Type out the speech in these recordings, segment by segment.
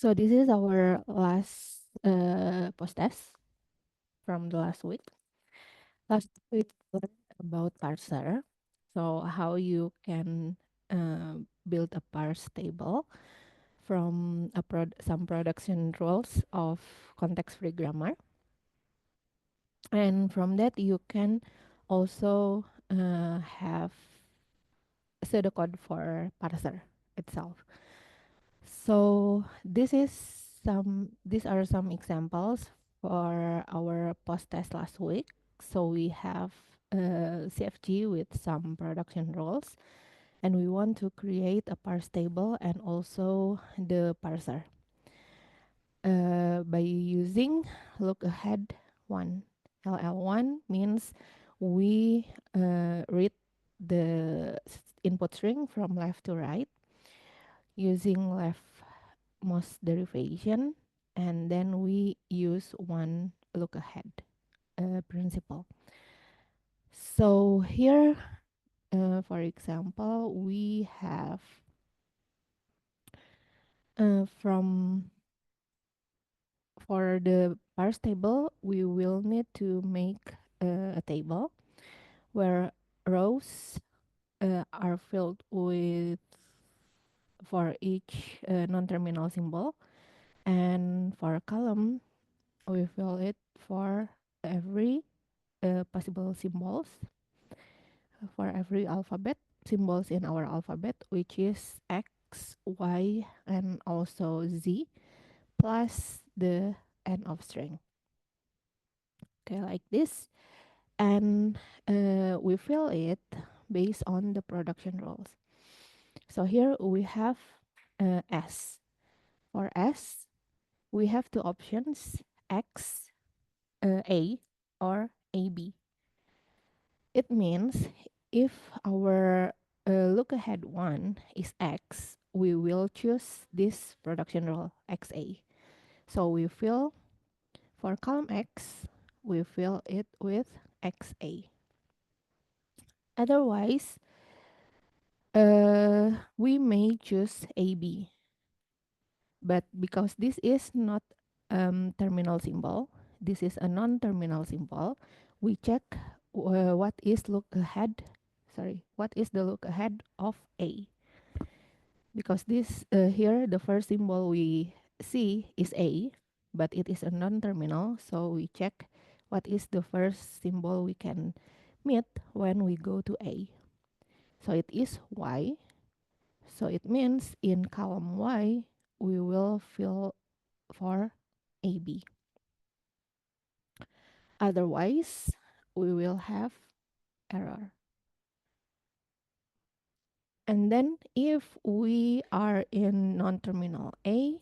So this is our last post test from the last week. Last week we learned about parser. So how you can build a parse table from some production rules of context-free grammar, and from that you can also have pseudocode for parser itself. So these are some examples for our post test last week. So we have CFG with some production rules, and we want to create a parse table and also the parser by using look ahead one. LL1 means we read the input string from left to right using leftmost derivation, and then we use one look ahead principle. So here, for example, we have from for the parse table, we will need to make a table where rows are filled with for each non-terminal symbol, and for a column we fill it for every possible symbols for every alphabet symbols in our alphabet, which is X, Y, and also Z, plus the end of string. Okay, like this. And we fill it based on the production rules. So here we have S. For S, we have two options, X, A, or AB. It means if our look ahead one is X, we will choose this production rule XA. So we fill for column X, we fill it with XA. Otherwise, we may choose AB, but because this is not terminal symbol, this is a non-terminal symbol, we check what is look ahead, what is the look ahead of A. Because this here, the first symbol we see is A, but it is a non-terminal, so we check what is the first symbol we can meet when we go to A. So it is Y. So it means in column Y, we will fill for AB. Otherwise, we will have error. And then if we are in non-terminal A,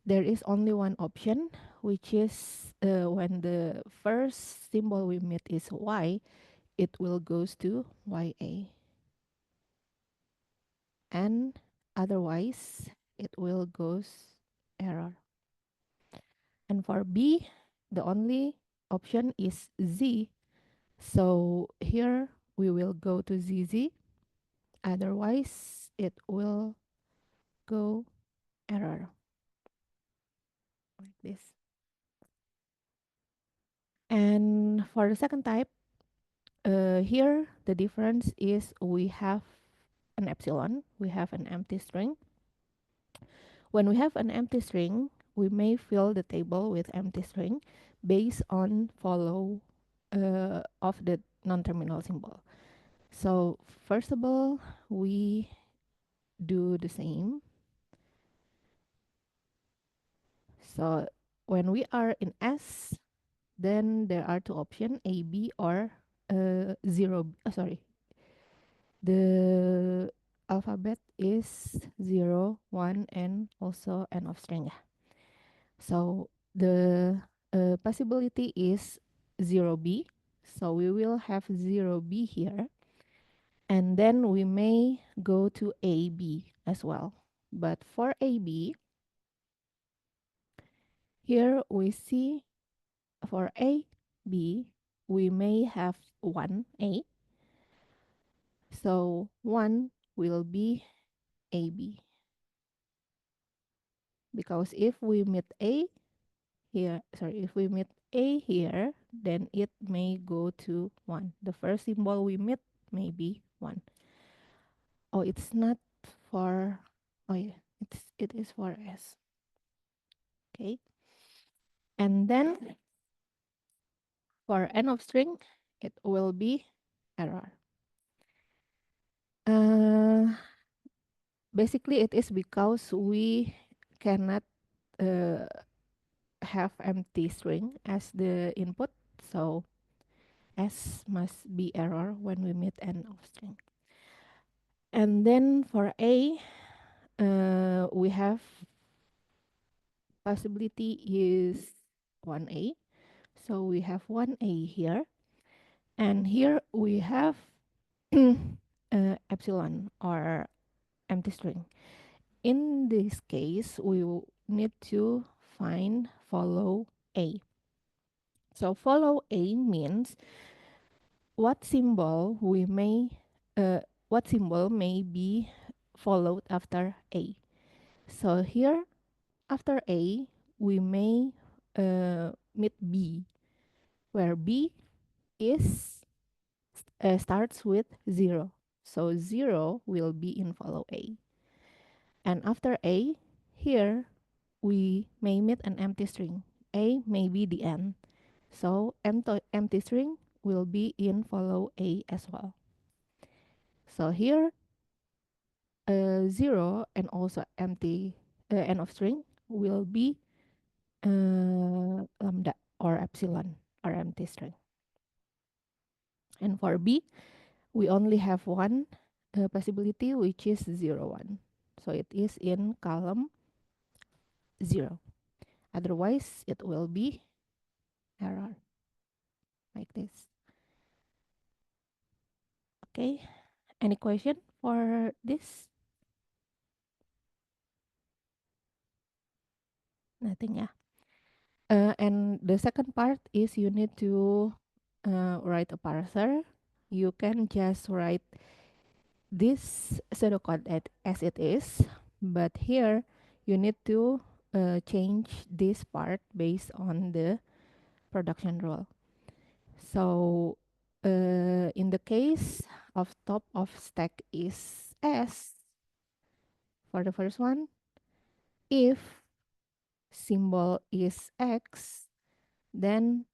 there is only one option, which is when the first symbol we meet is Y, it will goes to YA. And otherwise, it will goes error. And for B, the only option is Z. So here we will go to ZZ. Otherwise, it will go error like this. And for the second type, here the difference is we have an epsilon, we have an empty string. When we have an empty string, we may fill the table with empty string based on follow of the non-terminal symbol. So first of all, we do the same. So when we are in S, then there are two options, A, B, or zero. Sorry, the alphabet is 0, 1, and also end of string. So the possibility is 0B. So we will have 0B here. And then we may go to AB as well. But for AB, here we see for AB, we may have 1A. So 1 will be AB. because if we meet A here, sorry, if we meet A here, then it may go to 1. The first symbol we meet may be 1. Oh, it's not for, oh yeah, it is for S. Okay. And then for end of string, it will be error. Uh, Basically, it is because we cannot uh, have empty string as the input. So S must be error when we meet end of string. And then for A, we have possibility is 1A. So we have 1A here. And here we have epsilon or empty string. In this case, we will need to find follow A. So follow A means what symbol we may what symbol may be followed after A. So here after A we may meet B, where B is starts with 0. So 0 will be in follow A. And after A, here we may meet an empty string. A may be the end. So empty string will be in follow A as well. So here 0 and also empty end of string will be lambda or epsilon or empty string. And for B, we only have one possibility, which is 0, 1. So it is in column 0. Otherwise, it will be error like this. Okay, any question for this? Nothing, yeah. And the second part is you need to write a parser. You can just write this pseudocode as it is, but here you need to change this part based on the production rule. So in the case of top of stack is S, for the first one, if symbol is X, then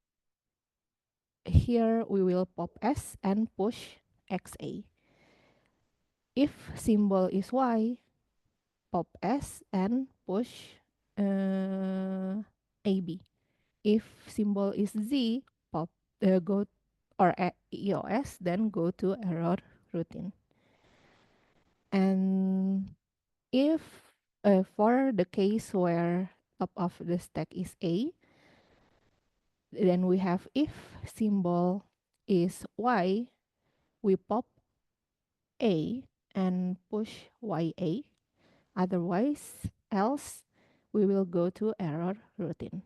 here we will pop S and push XA. If symbol is Y, pop S and push AB. If symbol is Z, pop go or EOS, then go to error routine. And if for the case where top of the stack is A, then we have if symbol is Y, we pop A and push YA. Otherwise, else we will go to error routine.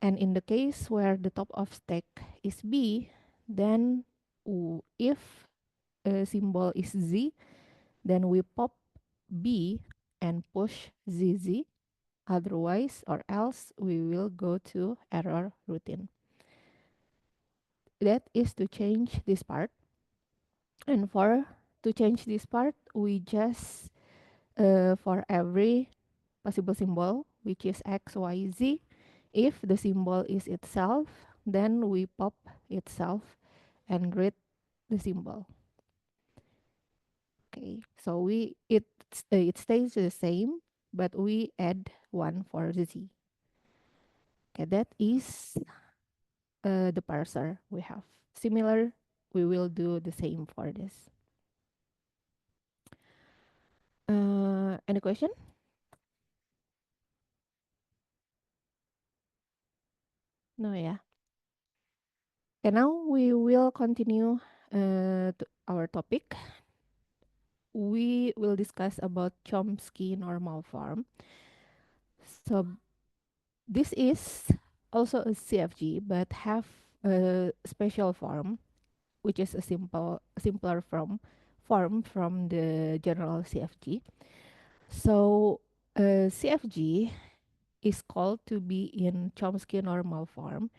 And in the case where the top of stack is B, then if a symbol is Z, then we pop B and push ZZ. Otherwise or else we will go to error routine. That is to change this part. And for to change this part, we just for every possible symbol, which is X, Y, Z, if the symbol is itself, then we pop itself and read the symbol. Okay, so it stays the same, but we add one for the Z. Okay, that is the parser we have. Similar, we will do the same for this. Any question? No, yeah. Okay, now we will continue to our topic. We will discuss about Chomsky normal form. So this is also a CFG, but have a special form, which is a simpler form from the general CFG. So CFG is called to be in Chomsky normal form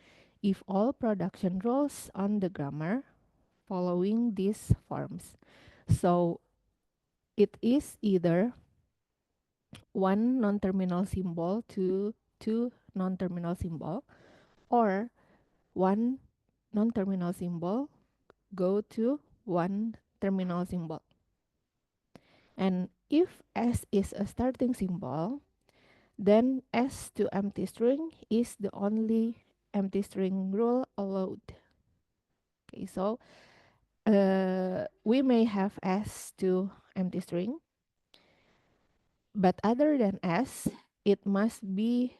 if all production rules on the grammar following these forms. So it is either one non-terminal symbol to two non-terminal symbol, or one non-terminal symbol go to one terminal symbol. And if S is a starting symbol, then S to empty string is the only empty string rule allowed. Okay, so we may have S to empty string, but other than S, it must be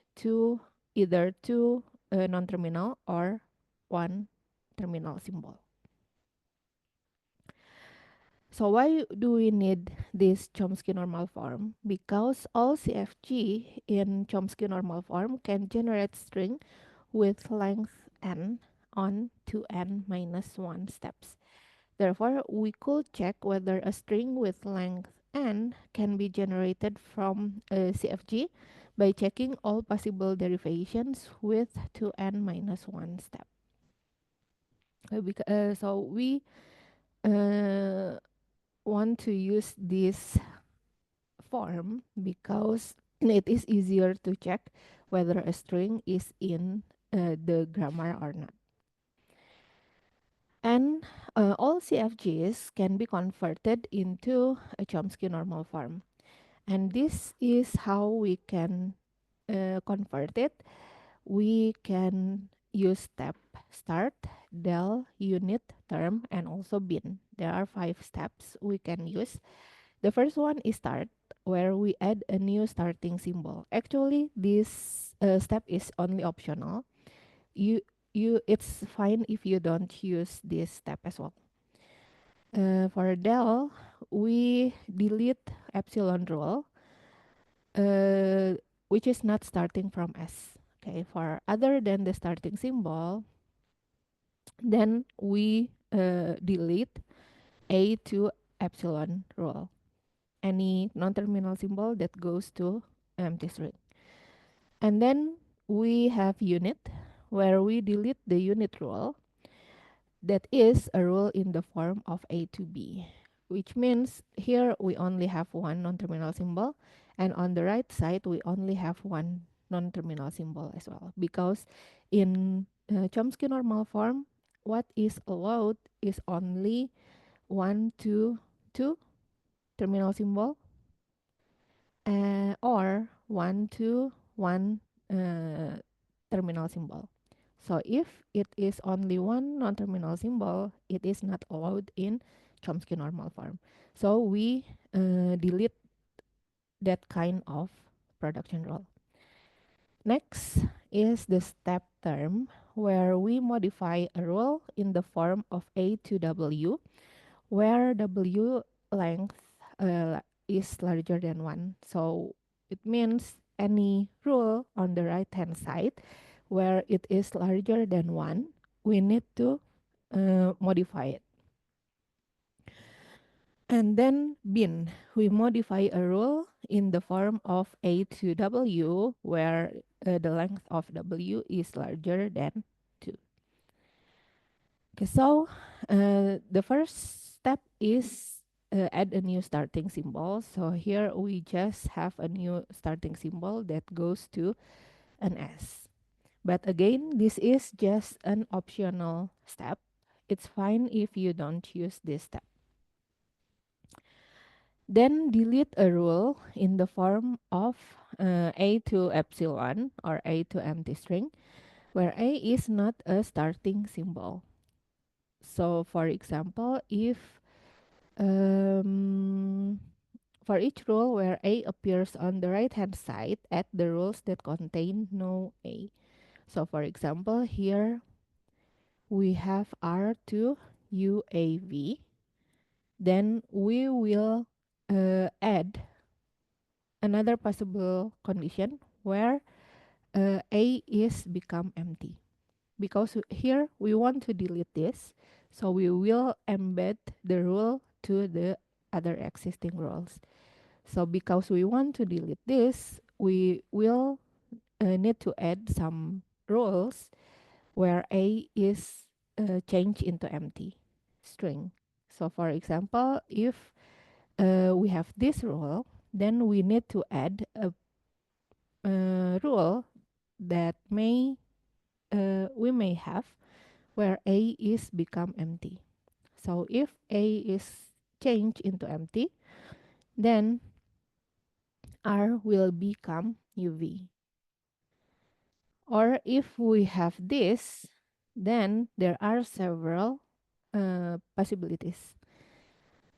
either two non-terminal or one terminal symbol. So why do we need this Chomsky normal form? Because all CFG in Chomsky normal form can generate string with length n on 2n minus 1 steps. Therefore, we could check whether a string with length n can be generated from a CFG by checking all possible derivations with 2n minus 1 step. So we uh, want to use this form because it is easier to check whether a string is in the grammar or not. And all CFGs can be converted into a Chomsky normal form. And this is how we can convert it. We can use step start, del, unit, term, and also bin. There are 5 steps we can use. The first one is start, where we add a new starting symbol. Actually, this step is only optional. You it's fine if you don't use this step as well. For del, we delete epsilon rule, uh, which is not starting from S. Okay, for other than the starting symbol, then we delete A to epsilon rule. Any non-terminal symbol that goes to empty string. And then we have unit, where we delete the unit rule. That is a rule in the form of A to B, which means here we only have one non-terminal symbol, and on the right side we only have one non-terminal symbol as well, because in Chomsky normal form, what is allowed is only one to two terminal symbol, or one to one terminal symbol. So if it is only one non-terminal symbol, it is not allowed in Chomsky normal form. So we delete that kind of production rule. Next is the step term, where we modify a rule in the form of A to W, where W length is larger than 1. So it means any rule on the right hand side where it is larger than 1, we need to modify it. And then bin, we modify a rule in the form of A to W, where the length of W is larger than 2. Okay, so the first step is add a new starting symbol. So here we just have a new starting symbol that goes to an S. But again, this is just an optional step. It's fine if you don't use this step. Then delete a rule in the form of A to epsilon or A to empty string, where A is not a starting symbol. So for example, if for each rule where A appears on the right hand side, add the rules that contain no A. So for example, here we have R to UAV. Then we will add another possible condition where A is become empty. Because here we want to delete this, so we will embed the rule to the other existing rules. So because we want to delete this, we will need to add some rules where A is changed into empty string. So for example, if we have this rule, then we need to add a rule that we may have where A is become empty. So if A is changed into empty, then R will become UV. Or if we have this, then there are several possibilities.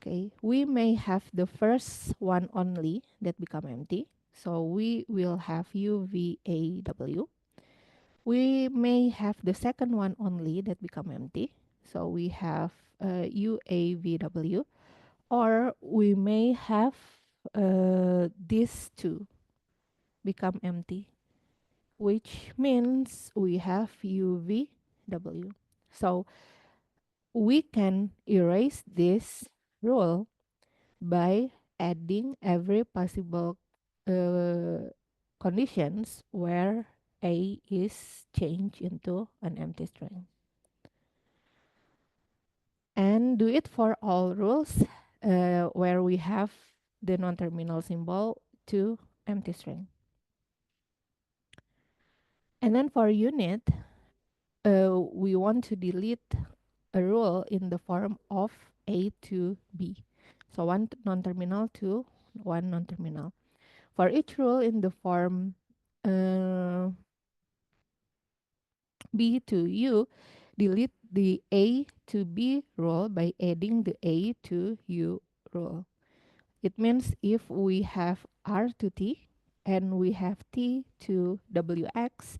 Okay, we may have the first one only that become empty. So we will have UVAW. We may have the second one only that become empty. So we have UAVW, or we may have these two become empty, which means we have UVW. So we can erase this rule by adding every possible uh, conditions where A is changed into an empty string. And do it for all rules where we have the non-terminal symbol to empty string. And then for unit, we want to delete a rule in the form of A to B. So one non-terminal to one non-terminal. For each rule in the form uh, B to U, delete the A to B rule by adding the A to U rule. It means if we have R to T and we have T to WX,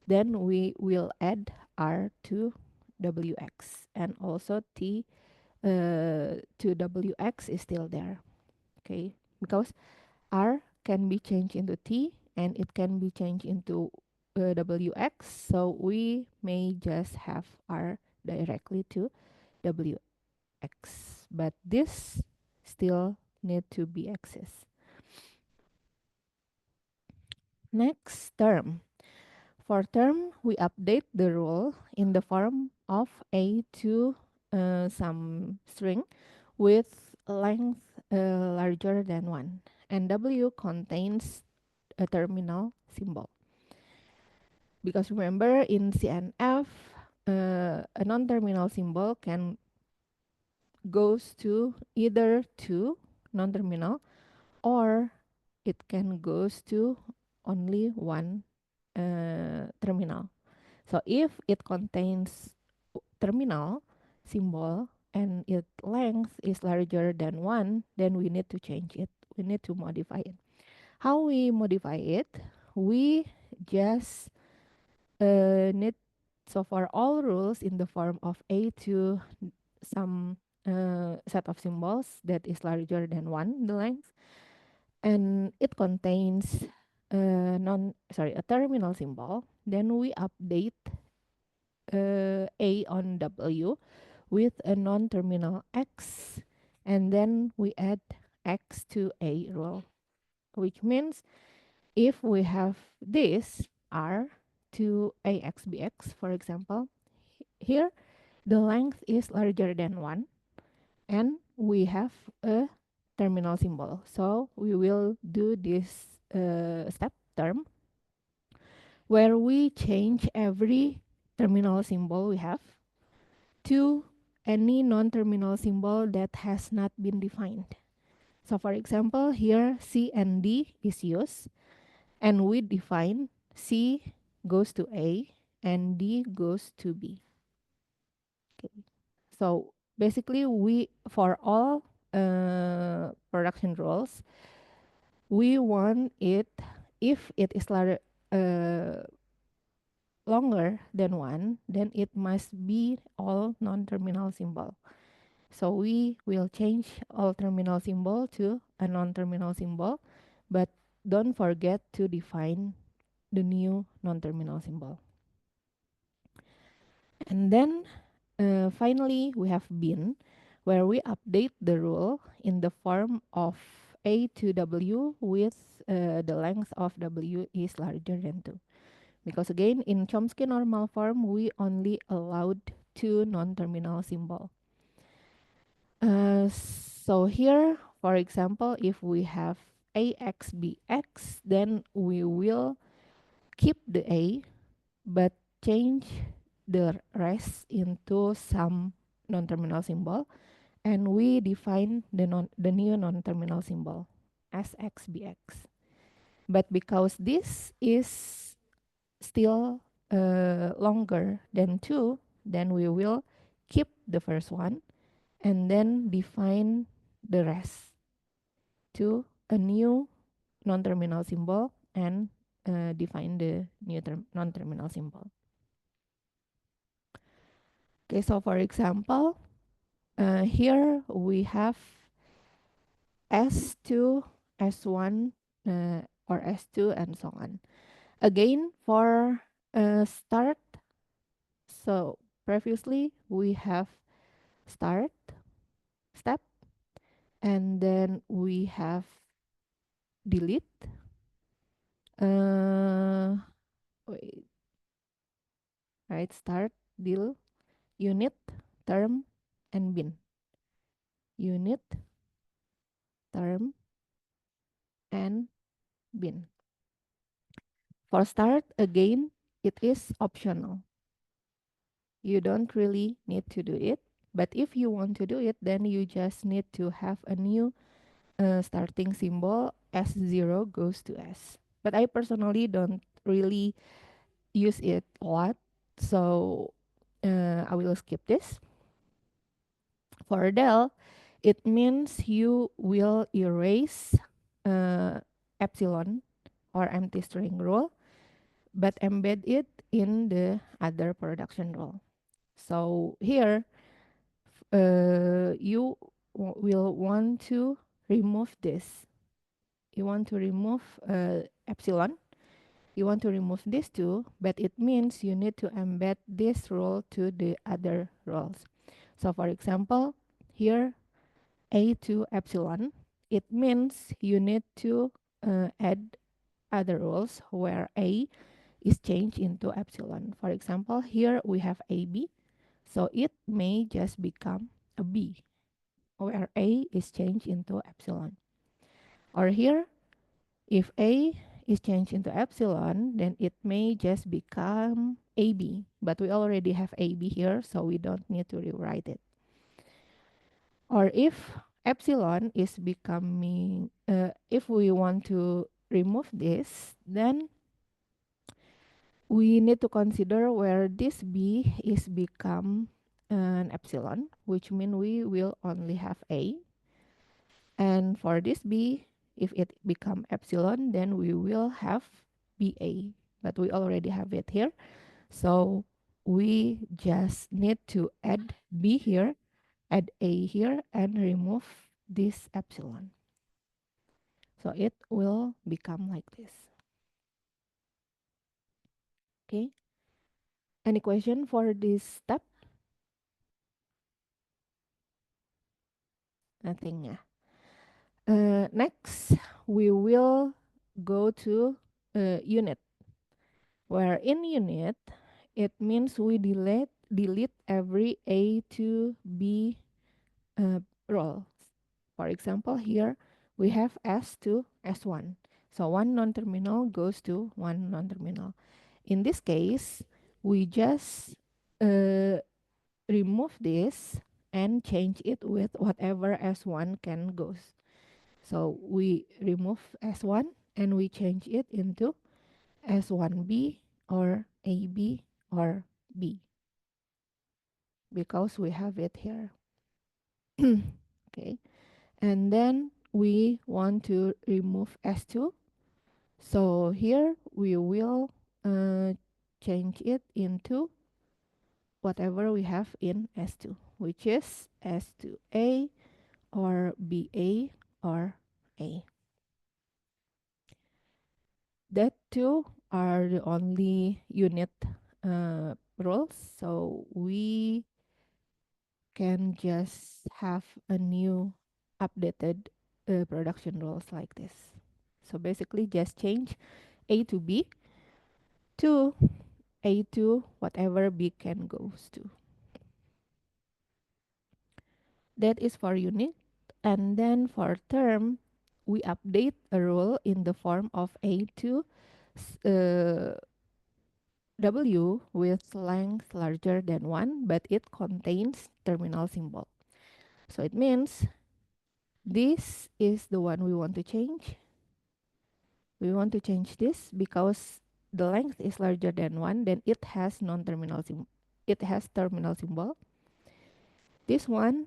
then we will add R to WX, and also T to WX is still there. Okay, because R can be changed into T and it can be changed into WX, so we may just have R directly to WX, but this still need to be accessed. Next, term. For term, we update the rule in the form of A to some string with length larger than 1, and W contains a terminal symbol. Because remember, in CNF, a non-terminal symbol can goes to either to non-terminal, or it can goes to only one terminal. So if it contains terminal symbol and its length is larger than 1, then we need to change it. We need to modify it. How we modify it? We just need, so for all rules in the form of A to some set of symbols that is larger than 1 the length, and it contains a terminal symbol, then we update A on W with a non-terminal X, and then we add X to A rule, which means if we have this R to AXBX, for example, here the length is larger than 1 and we have a terminal symbol. So we will do this step term where we change every terminal symbol we have to any non-terminal symbol that has not been defined. So for example, here C and D is used, and we define C goes to A and D goes to B. Okay. So basically, we for all production roles, we want it, if it is longer than 1, then it must be all non-terminal symbol. So we will change all terminal symbol to a non-terminal symbol, but don't forget to define the new non-terminal symbol. And then finally, we have bin, where we update the rule in the form of A to W with the length of W is larger than 2. Because again, in Chomsky normal form, we only allowed two non-terminal symbol. So here, for example, if we have AX, BX, then we will keep the A, but change the rest into some non-terminal symbol, and we define the new non-terminal symbol as XBX. But because this is still longer than 2, then we will keep the first one and then define the rest to a new non-terminal symbol and define the new non-terminal symbol. Okay, so for example, here we have S2, S1, or S2, and so on. Again, for start, so previously we have start, step, and then we have delete. Wait, right? Start, deal, unit, term, and bin. Unit, term, and bin. For start, again, it is optional. You don't really need to do it. But if you want to do it, then you just need to have a new starting symbol. S0 goes to S. But I personally don't really use it a lot. So I will skip this. For del, it means you will erase epsilon or empty string rule, but embed it in the other production rule. So here, you will want to remove this. You want to remove epsilon. You want to remove this too, but it means you need to embed this rule to the other rules. So for example, here A to epsilon, it means you need to add other rules where A is changed into epsilon. For example, here we have AB, so it may just become a B, where A is changed into epsilon. Or here, if A is changed into epsilon, then it may just become AB, but we already have AB here, so we don't need to rewrite it. Or if epsilon is becoming, if we want to remove this, then we need to consider where this B is become an epsilon, which means we will only have A. And for this B, if it become epsilon, then we will have BA, but we already have it here. So we just need to add B here, add A here, and remove this epsilon. So it will become like this. Okay. Any question for this step? Nothing. Yeah. Next, we will go to unit, where in unit, it means we delete every A to B roles. For example, here we have S to S1. So one non-terminal goes to one non-terminal. In this case, we just uh, remove this and change it with whatever S1 can goes. So we remove S1 and we change it into S1B or AB or B because we have it here. Okay. And then we want to remove S2. So here we will change it into whatever we have in S2, which is S2A or BA or A. That two are the only unit rules. So we can just have a new updated production rules like this. So basically just change A to B to A to whatever B can goes to. That is for unit. And then for term, we update a rule in the form of A to W with length larger than 1, but it contains terminal symbol. So it means this is the one we want to change. We want to change this because the length is larger than 1, then it has non-terminal it has terminal symbol. This one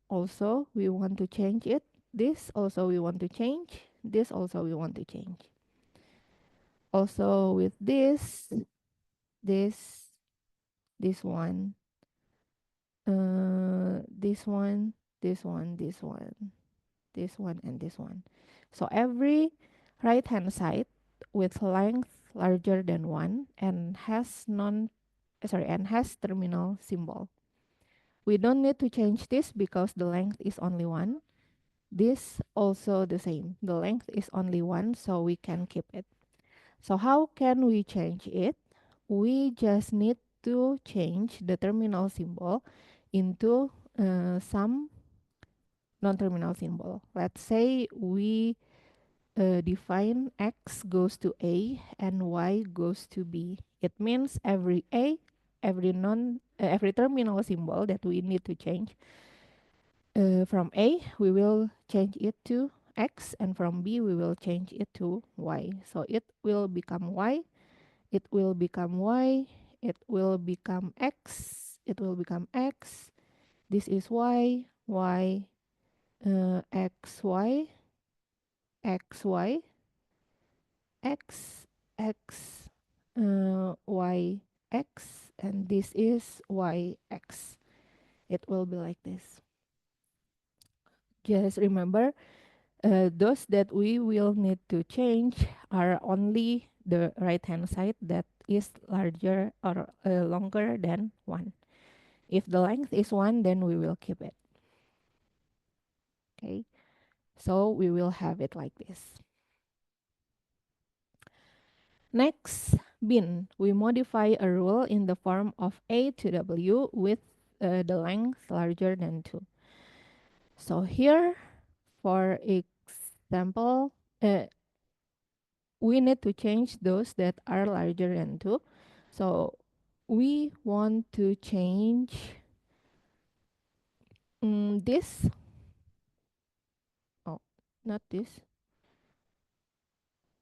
also we want to change it. This also we want to change. This also we want to change. Also with this, this one, this one, this one, this one, this one, and this one. So every right hand side with length larger than 1 and has and has terminal symbol. We don't need to change this because the length is only 1. This also the same. The length is only 1, so we can keep it. So how can we change it? We just need to change the terminal symbol into some non-terminal symbol. Let's say we define X goes to A and Y goes to B. It means every A, every terminal symbol that we need to change, from A, we will change it to X, and from B, we will change it to Y. So it will become Y, it will become Y, it will become X, it will become X. This is Y, Y, X, Y, X, Y, X, X, Y, X, and this is Y, X. It will be like this. Just remember, those that we will need to change are only the right hand side that is larger or longer than 1. If the length is 1, then we will keep it. Okay, so we will have it like this. Next, bin. We modify a rule in the form of A to W with the length larger than 2. So here, for example, we need to change those that are larger than 2. So we want to change this. Oh, not this.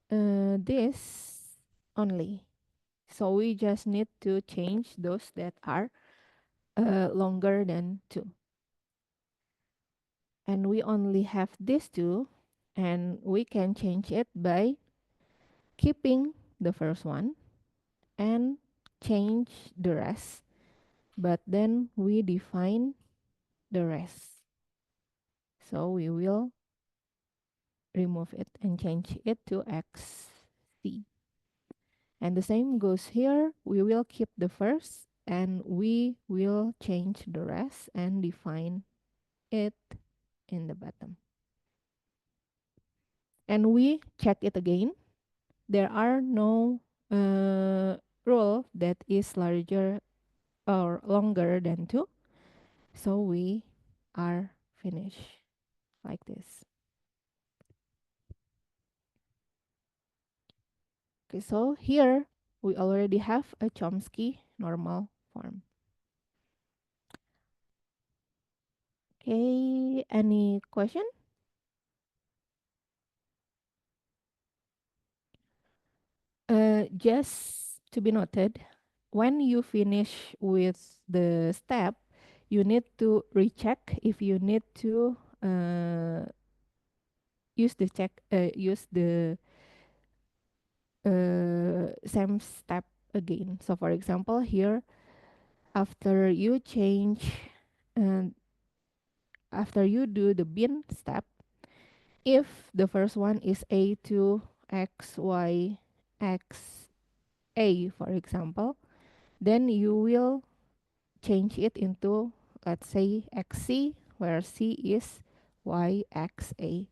This only. So we just need to change those that are longer than 2. And we only have these two, and we can change it by keeping the first one and change the rest, but then we define the rest. So we will remove it and change it to XC. And the same goes here. We will keep the first and we will change the rest and define it in the bottom. And we check it again. There are no rule that is larger or longer than 2. So we are finished like this. Okay, so here we already have a Chomsky normal form. Okay, any question? Just to be noted, when you finish with the step, you need to recheck if you need to use the same step again. So for example, here after you change, and after you do the bin step, if the first one is A to X, Y, X, A, for example, then you will change it into, let's say, XC, where C is Y, X, A.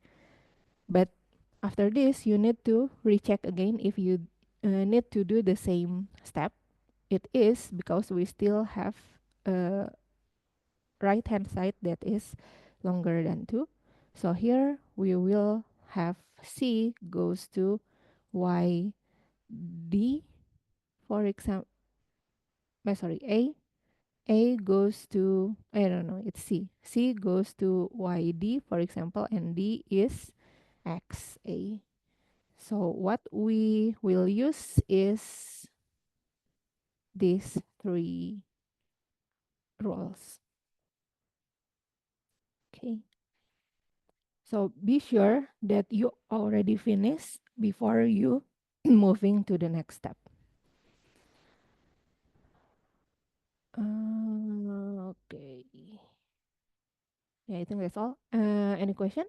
But after this, you need to recheck again if you need to do the same step. It is because we still have a right hand side that is longer than 2. So here we will have C goes to YD, for example, sorry, A goes to, I don't know, it's C. C goes to YD, for example, and D is XA. So what we will use is these three rules. Okay. So be sure that you already finished before you moving to the next step. Okay. Yeah, I think that's all. Any question?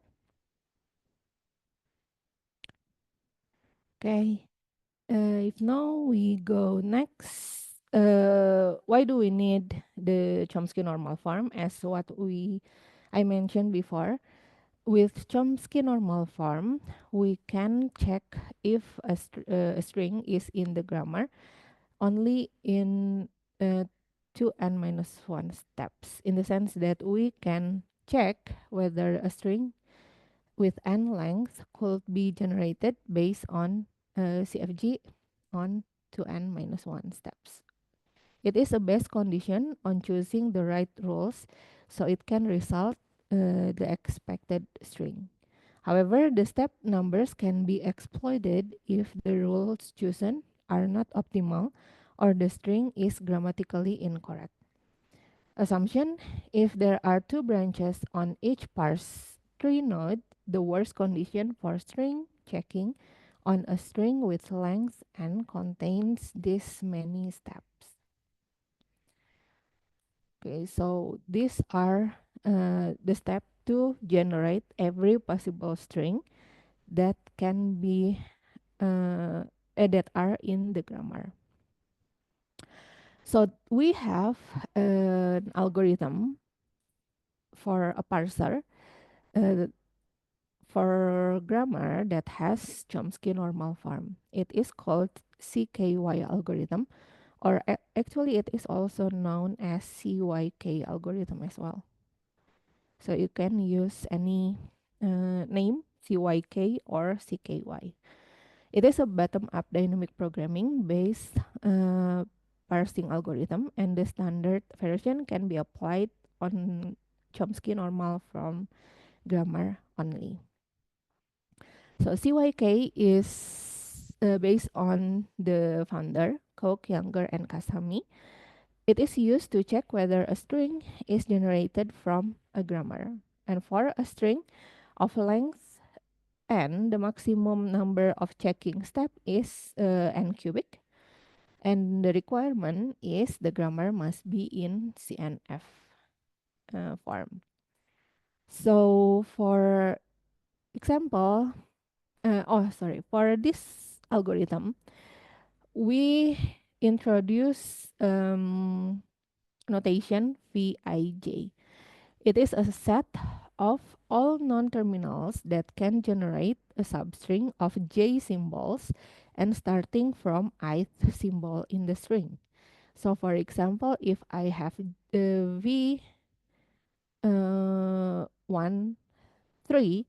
Okay. If no, we go next. Why do we need the Chomsky normal form? As what I mentioned before, with Chomsky normal form, we can check if a string is in the grammar only in uh, 2n minus 1 steps, in the sense that we can check whether a string with n length could be generated based on CFG on 2n minus 1 steps. It is a best condition on choosing the right rules so it can result the expected string. However, the step numbers can be exploited if the rules chosen are not optimal or the string is grammatically incorrect. Assumption: if there are two branches on each parse tree node, the worst condition for string checking on a string with length and contains this many steps. Okay, so these are the step to generate every possible string that can be that are in the grammar. So we have an algorithm for a parser uh, for grammar that has Chomsky normal form. It is called CKY algorithm, or actually it is also known as CYK algorithm as well. So you can use any name, CYK or CKY. It is a bottom-up dynamic programming based parsing algorithm, and the standard version can be applied on Chomsky normal from grammar only. So CYK is based on the founder, Koch, Younger, and Kasami. It is used to check whether a string is generated from a grammar. And for a string of length n, the maximum number of checking step is n cubic. And the requirement is the grammar must be in CNF form. So for example, for this algorithm, we introduce notation Vij. It is a set of all non-terminals that can generate a substring of j symbols and starting from ith symbol in the string. So for example, if I have v 1, 3,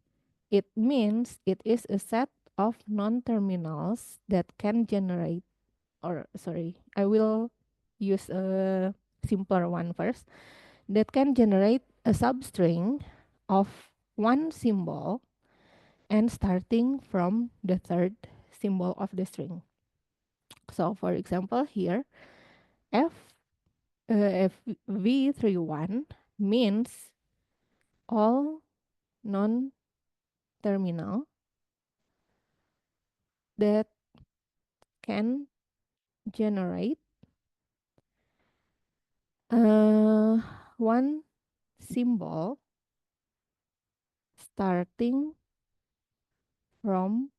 it means it is a set of non-terminals that can generate, or sorry, I will use a simpler one first, that can generate a substring of one symbol and starting from the third symbol of the string. So for example here, F if V31 means all non-terminal that can generate uh, one symbol starting from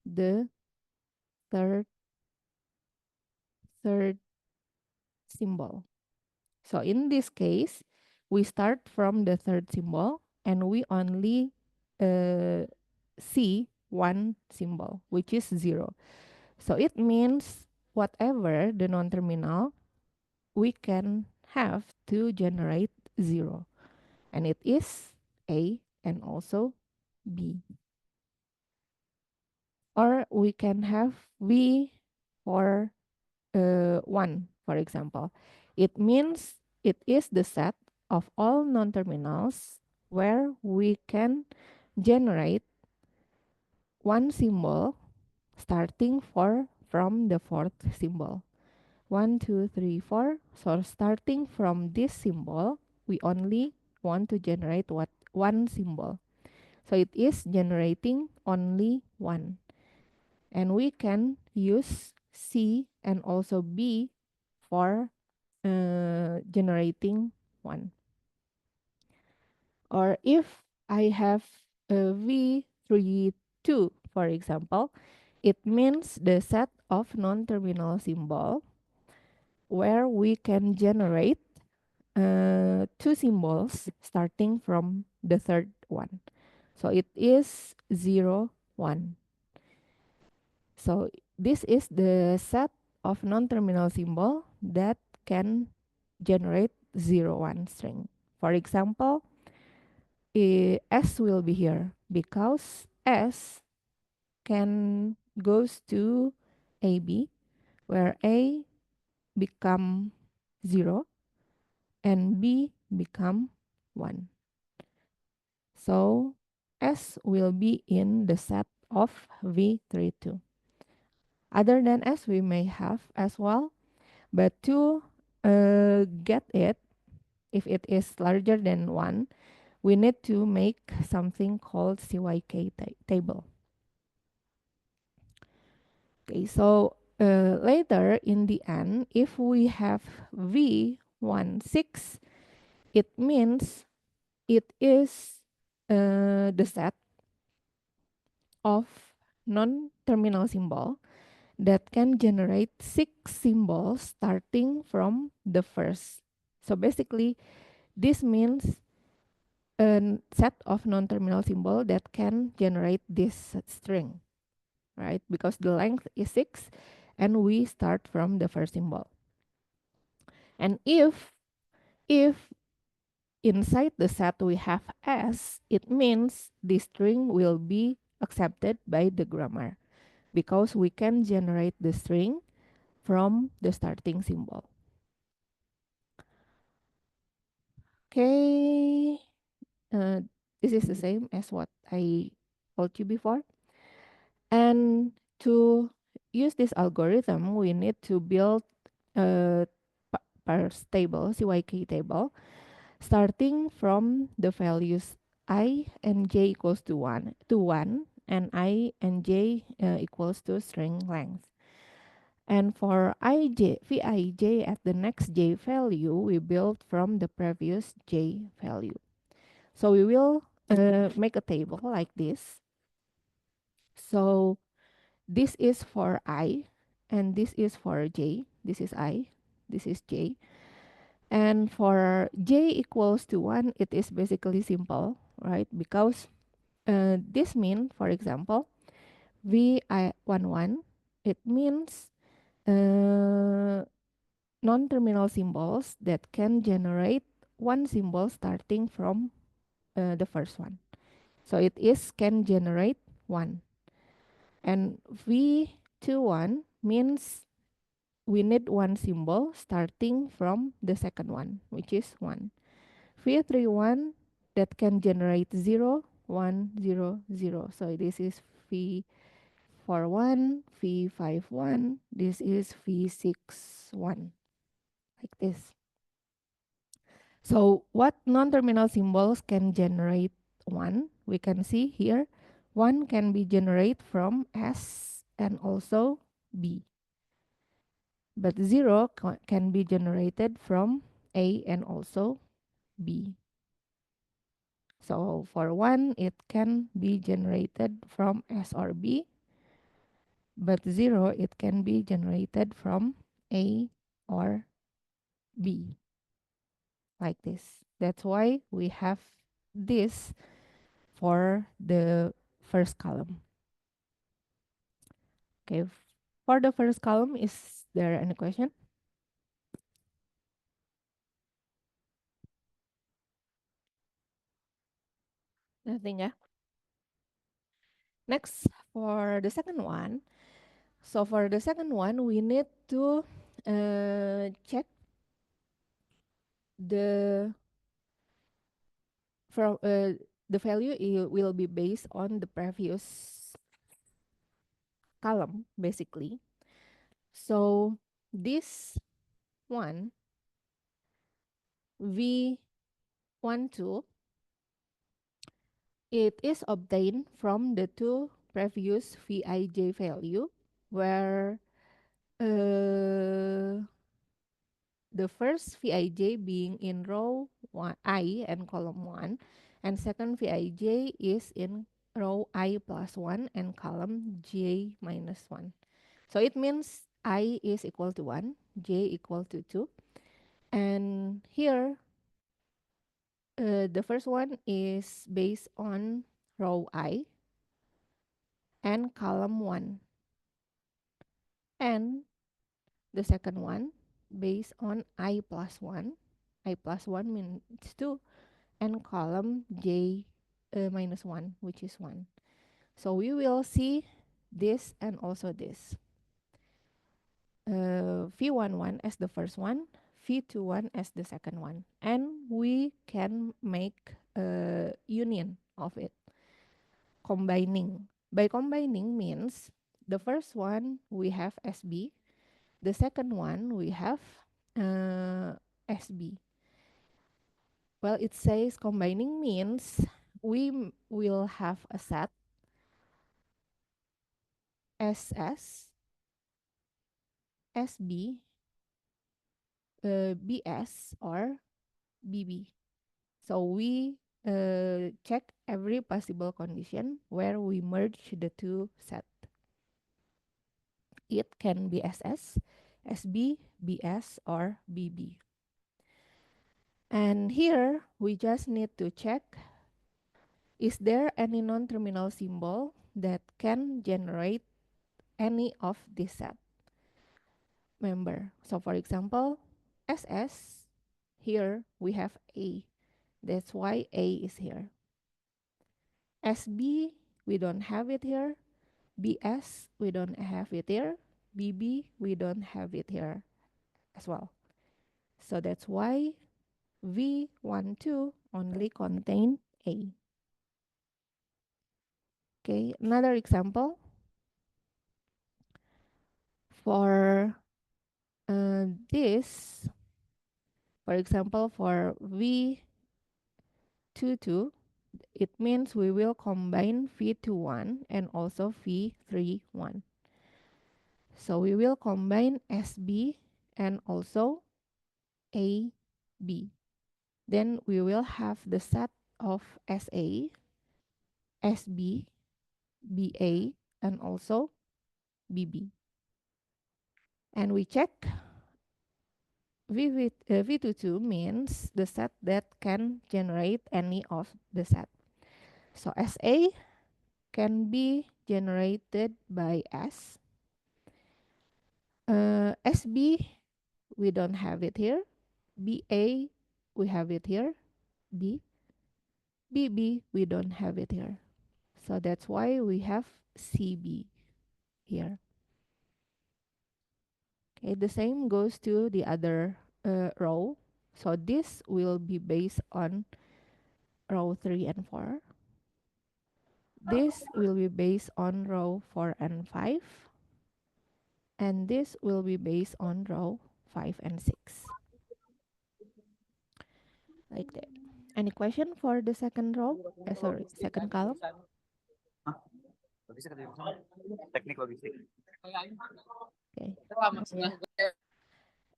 the third third symbol. So in this case, we start from the third symbol and we only uh, see one symbol, which is 0. So it means whatever the non-terminal, we can have to generate 0. And it is A and also B. Or we can have V for 1, for example. It means it is the set of all non-terminals where we can generate one symbol starting from the fourth symbol. 1, 2, 3, 4. So starting from this symbol, we only want to generate one symbol. So it is generating only one. And we can use C and also B for generating one. Or if I have a V32, for example, it means the set of non-terminal symbol where we can generate two symbols starting from the third one. So it is 0, 1. So this is the set of non-terminal symbol that can generate 0, 1 string. For example, S will be here because S can goes to AB, where A become 0 and B become 1. So S will be in the set of V32. Other than S, we may have as well, but to get it, if it is larger than 1, we need to make something called CYK table. Okay, so later in the end, if we have V16, it means it is the set of non-terminal symbol that can generate 6 symbols starting from the first. So basically, this means a set of non-terminal symbol that can generate this string, right? Because the length is 6 and we start from the first symbol. And if inside the set we have S, it means the string will be accepted by the grammar because we can generate the string from the starting symbol. Okay, this is the same as what I told you before. And to use this algorithm, we need to build a parse table, CYK table, starting from the values I and j equals to 1, and I and j equals to string length. And for Vij at the next j value, we build from the previous j value. So we will make a table like this. So this is for I, and this is for j. This is I, this is j. And for j equals to 1, it is basically simple, right? Because this means, for example, Vi11, it means non-terminal symbols that can generate one symbol starting from the first one. So it is can generate 1. And V21 means we need one symbol starting from the second one, which is 1. V31 that can generate 0, 1, 0, 0. So this is V41, V51, this is V61, like this. So what non-terminal symbols can generate 1? We can see here, 1 can be generated from S and also B. But 0 can be generated from A and also B. So for 1, it can be generated from S or B. But 0, it can be generated from A or B. Like this. That's why we have this for the first column. Okay, for the first column, is there any question? Nothing, yeah. Next, for the second one. So for the second one, we need to check the from the value will be based on the previous column, basically. So this one, V12, it is obtained from the two previous Vij value, where the first Vij being in row I and column 1, and second Vij is in row I plus 1 and column j minus 1. So it means I is equal to 1, j equal to 2. And here, the first one is based on row I and column 1. And the second one based on I plus 1. I plus 1 means 2. And column j minus 1, which is 1. So we will see this and also this. V11 as the first one, V21 as the second one. And we can make a union of it, combining. By combining means the first one we have SB, the second one we have SB. Well, it says combining means we will have a set SS, SB, BS, or BB. So we check every possible condition where we merge the two set. It can be SS, SB, BS, or BB. And here we just need to check, is there any non-terminal symbol that can generate any of this set member. So for example, SS, here we have A. That's why A is here. SB, we don't have it here. BS, we don't have it here. BB, we don't have it here as well. So that's why V12 only contain A. Okay, another example. For this, for example, for V22, it means we will combine V21 and also V31. So we will combine SB and also AB. Then we will have the set of SA, SB, BA, and also BB. And we check V22 means the set that can generate any of the set. So SA can be generated by S. SB, we don't have it here. BA, we have it here. B. BB, we don't have it here. So that's why we have CB here. Okay, the same goes to the other row. So this will be based on row 3 and 4. This will be based on row 4 and 5. And this will be based on row 5 and 6. Like that. Any question for the second row? Sorry, second column? Okay. Yeah.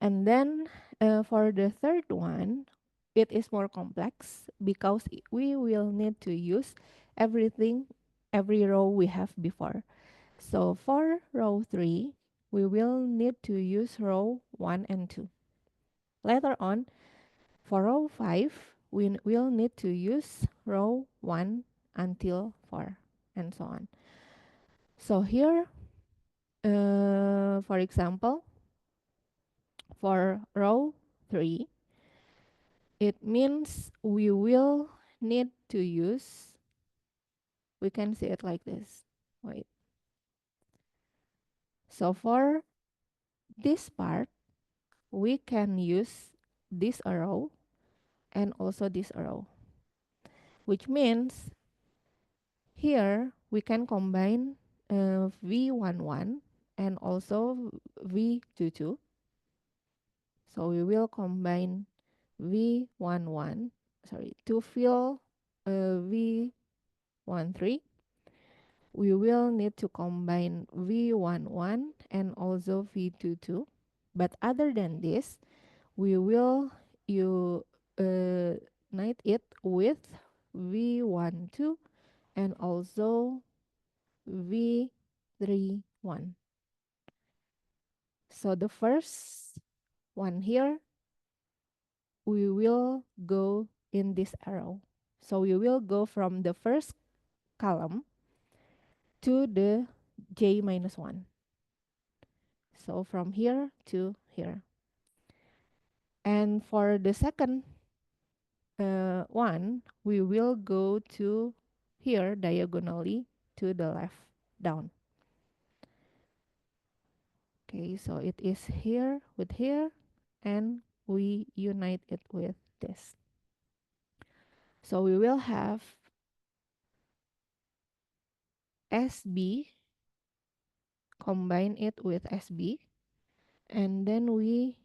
And then for the third one, it is more complex because we will need to use everything, every row we have before. So for row 3, we will need to use row 1 and 2. Later on, for row 5, we will need to use row 1 until 4 and so on. So here, for example, for row 3, it means we will need to use, we can see it like this. Wait. So for this part, we can use this arrow and also this arrow, which means here we can combine V11 and also V22. So we will combine V11, sorry, to fill V13. We will need to combine V11 and also V22. But other than this, we will unite it with V12 and also V31. So the first one here, we will go in this arrow. So we will go from the first column to the j minus 1. So from here to here. And for the second one, we will go to here diagonally to the left down. Okay, so it is here with here, and we unite it with this. So we will have SB, combine it with SB, and then we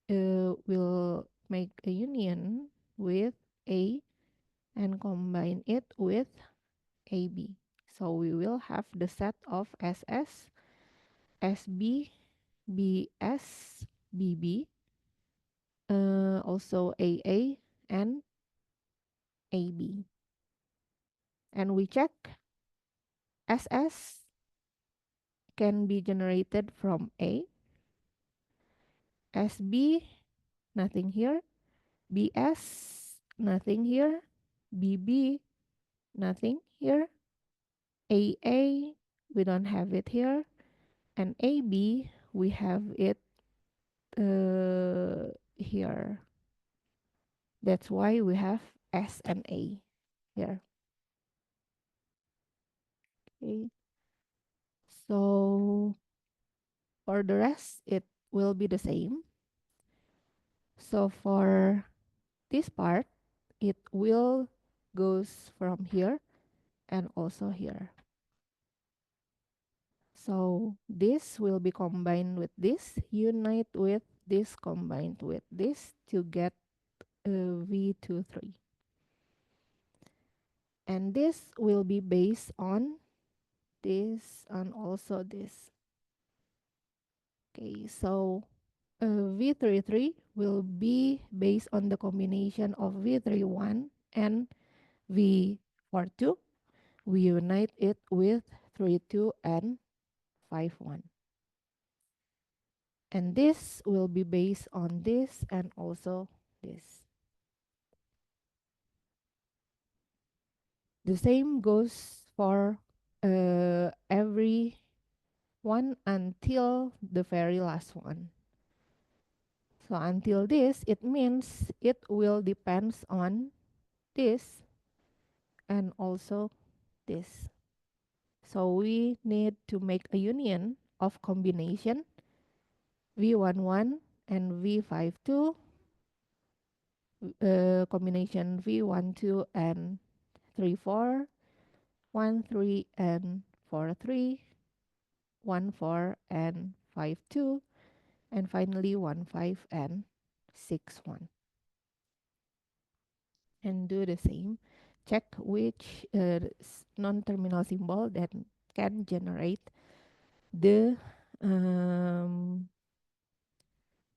will make a union with A and combine it with AB. So we will have the set of SS, SB, BS, BB, also AA, and AB. And we check SS can be generated from A, SB, nothing here, BS, nothing here, BB, nothing here, AA, we don't have it here, and AB, we have it here. That's why we have S and A here. Okay. So for the rest, it will be the same. So for this part, it will goes from here and also here. So this will be combined with this, unite with this, combined with this to get V23. And this will be based on this and also this. Okay, so V33 will be based on the combination of V31 and V42. We unite it with 32 and 51. And this will be based on this and also this. The same goes for every one until the very last one. So until this, it means it will depends on this and also this. So we need to make a union of combination V11 and V52, combination V12 and 34, 13 and 43, 14 and 52, and finally 15 and 61. And do the same. Check which non-terminal symbol that can generate the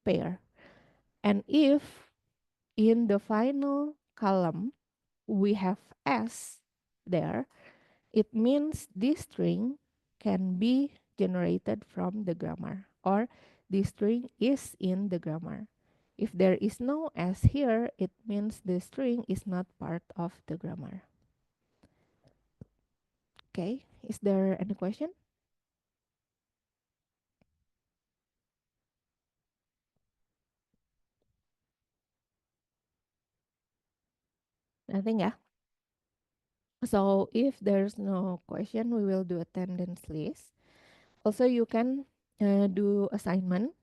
pair. And if in the final column we have S there, it means this string can be generated from the grammar, or this string is in the grammar. If there is no S here, it means the string is not part of the grammar. Okay, is there any question? Nothing, yeah. So if there's no question, we will do attendance list. Also, you can do assignment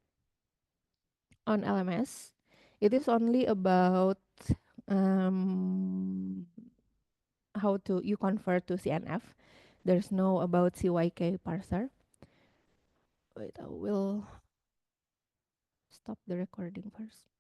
on LMS. It is only about um, how to you convert to CNF. There's no about CYK parser. Wait, I will stop the recording first.